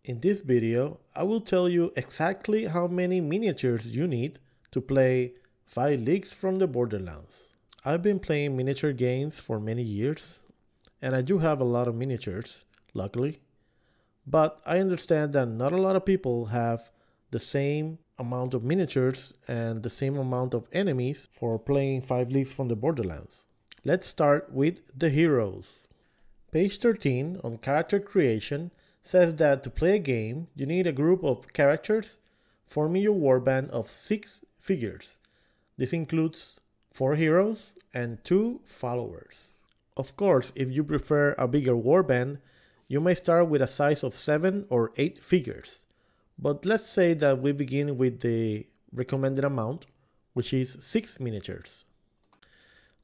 In this video, I will tell you exactly how many miniatures you need to play 5 leagues from the Borderlands. I've been playing miniature games for many years, and I do have a lot of miniatures, luckily. But I understand that not a lot of people have the same amount of miniatures and the same amount of enemies for playing 5 leagues from the Borderlands. Let's start with the heroes. Page 13 on character creation says that to play a game, you need a group of characters forming your warband of 6 figures. This includes 4 heroes and 2 followers. Of course, if you prefer a bigger warband, you may start with a size of 7 or 8 figures. But let's say that we begin with the recommended amount, which is 6 miniatures.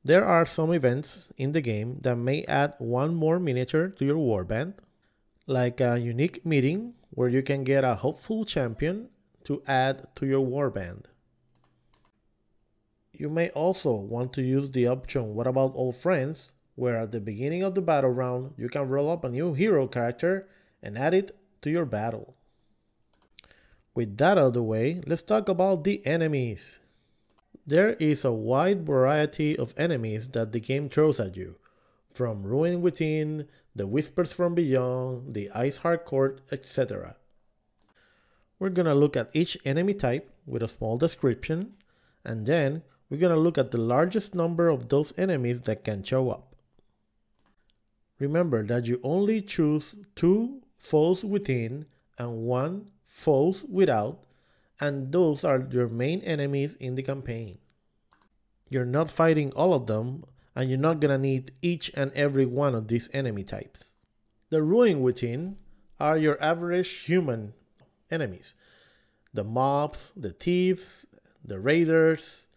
There are some events in the game that may add 1 more miniature to your warband, like a unique meeting where you can get a hopeful champion to add to your warband. You may also want to use the option What About Old Friends, where at the beginning of the battle round you can roll up a new hero character and add it to your battle. With that out of the way, let's talk about the enemies. There is a wide variety of enemies that the game throws at you, from Ruin Within, the Whispers from Beyond, the Iceheart Court, etc. We're gonna look at each enemy type with a small description, and then we're gonna look at the largest number of those enemies that can show up. Remember that you only choose 2 foes within and 1 foes without, and those are your main enemies in the campaign. You're not fighting all of them, and you're not gonna need each and every one of these enemy types. The Ruin Within are your average human enemies. The mobs, the thieves, the raiders,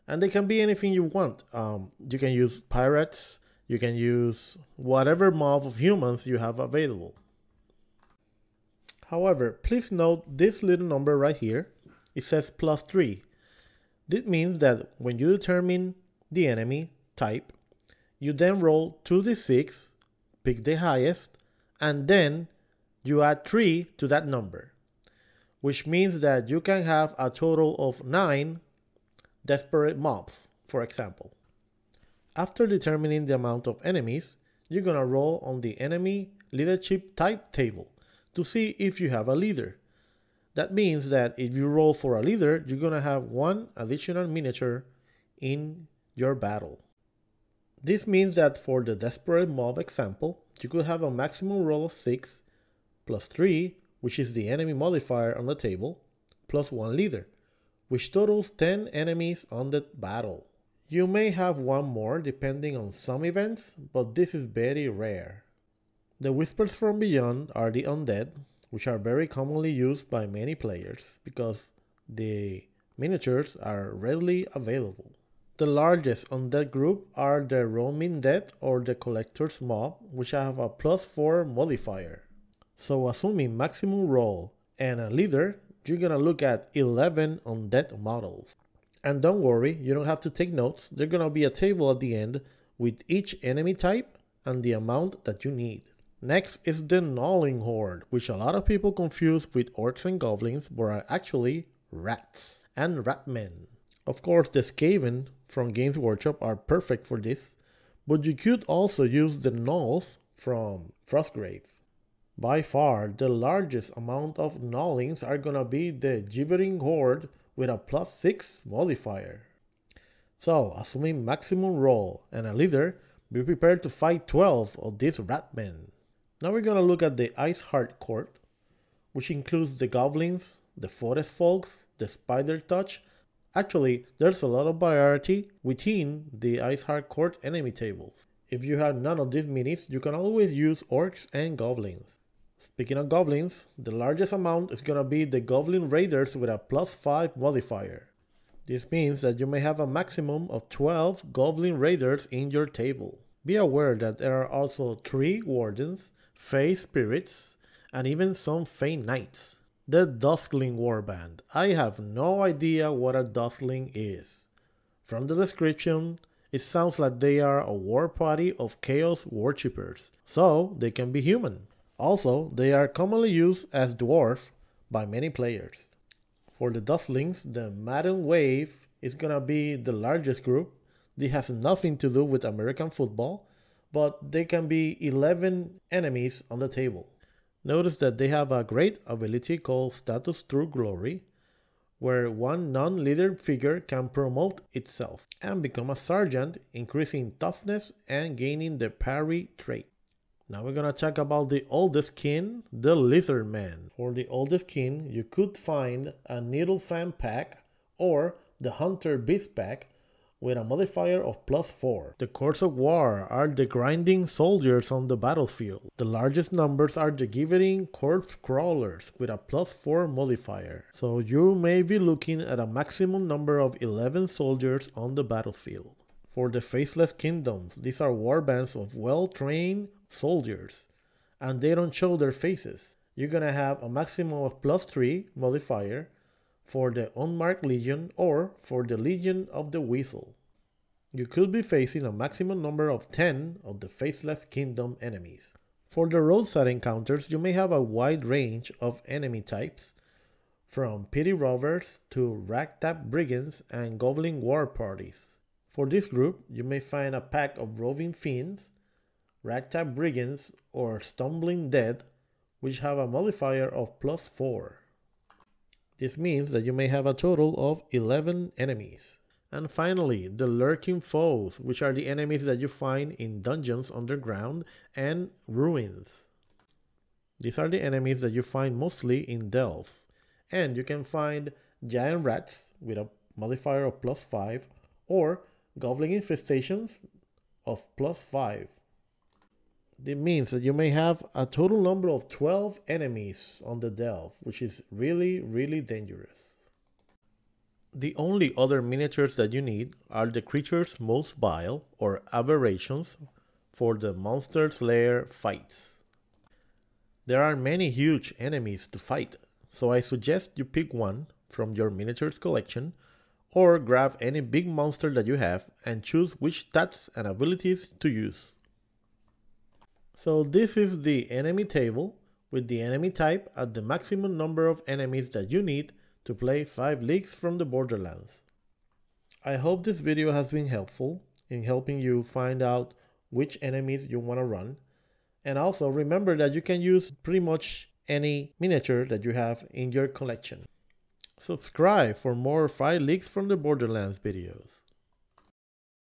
and they can be anything you want. You can use pirates, you can use whatever mob of humans you have available. However, please note this little number right here. It says +3. This means that when you determine the enemy type, you then roll 2d6, pick the highest, and then you add 3 to that number, which means that you can have a total of 9 desperate mobs, for example. After determining the amount of enemies, you're gonna roll on the enemy leadership type table to see if you have a leader. That means that if you roll for a leader, you're gonna have 1 additional miniature in your battle. This means that for the desperate mob example, you could have a maximum roll of 6 plus 3, which is the enemy modifier on the table, plus 1 leader, which totals 10 enemies on the battle. You may have 1 more depending on some events, but this is very rare. The Whispers from Beyond are the Undead, which are very commonly used by many players because the miniatures are readily available. The largest Undead group are the Roaming Dead or the Collector's Mob, which have a +4 modifier. So assuming maximum roll and a leader, you're gonna look at 11 Undead models. And don't worry, you don't have to take notes. There's gonna be a table at the end with each enemy type and the amount that you need. Next is the Gnarling Horde, which a lot of people confuse with orcs and goblins, but are actually rats and ratmen. Of course, the Skaven from Games Workshop are perfect for this, but you could also use the Gnolls from Frostgrave. By far, the largest amount of Gnarlings are gonna be the Jibbering Horde with a +6 modifier. So, assuming maximum roll and a leader, be prepared to fight 12 of these ratmen. Now we're gonna look at the Iceheart Court, which includes the goblins, the forest folks, the spider touch. Actually, there's a lot of variety within the Iceheart Court enemy tables. If you have none of these minis, you can always use orcs and goblins. Speaking of goblins, the largest amount is gonna be the Goblin Raiders with a +5 modifier. This means that you may have a maximum of 12 Goblin Raiders in your table. Be aware that there are also 3 Wardens, Fey Spirits, and even some Fey Knights. The Duskling Warband. I have no idea what a Duskling is. From the description, it sounds like they are a war party of chaos worshippers, so they can be human. Also, they are commonly used as dwarf by many players. For the Dusklings, the Madden Wave is gonna be the largest group. This has nothing to do with American football, but they can be 11 enemies on the table. Notice that they have a great ability called Status Through Glory, where one non-leader figure can promote itself and become a sergeant, increasing toughness and gaining the parry trait. Now we're gonna talk about the oldest kin, the Lizardmen. For the oldest kin, you could find a Needle Fan pack or the Hunter Beast pack with a modifier of +4. The Chords of War are the grinding soldiers on the battlefield. The largest numbers are the Jibbering Chord Scrollers with a +4 modifier. So you may be looking at a maximum number of 11 soldiers on the battlefield. For the Faceless Kingdoms, these are warbands of well-trained soldiers, and they don't show their faces. You're gonna have a maximum of +3 modifier for the Unmarked Legion or for the Legion of the Weasel. You could be facing a maximum number of 10 of the Faceless Kingdom enemies. For the roadside encounters, you may have a wide range of enemy types, from Pity Robbers to Ragtag Brigands and Goblin War Parties. For this group, you may find a pack of Roving Fiends, Ragtag Brigands, or Stumbling Dead, which have a modifier of +4. This means that you may have a total of 11 enemies. And finally, the Lurking Foes, which are the enemies that you find in dungeons underground and ruins. These are the enemies that you find mostly in delves. And you can find giant rats with a modifier of +5 or goblin infestations of +5. This means that you may have a total number of 12 enemies on the delve, which is really dangerous. The only other miniatures that you need are the creatures most vile or aberrations for the Monster's Lair fights. There are many huge enemies to fight, so I suggest you pick one from your miniatures collection or grab any big monster that you have and choose which stats and abilities to use. So this is the enemy table with the enemy type at the maximum number of enemies that you need to play 5 leagues from the Borderlands. I hope this video has been helpful in helping you find out which enemies you want to run. And also remember that you can use pretty much any miniature that you have in your collection. Subscribe for more 5 leagues from the Borderlands videos.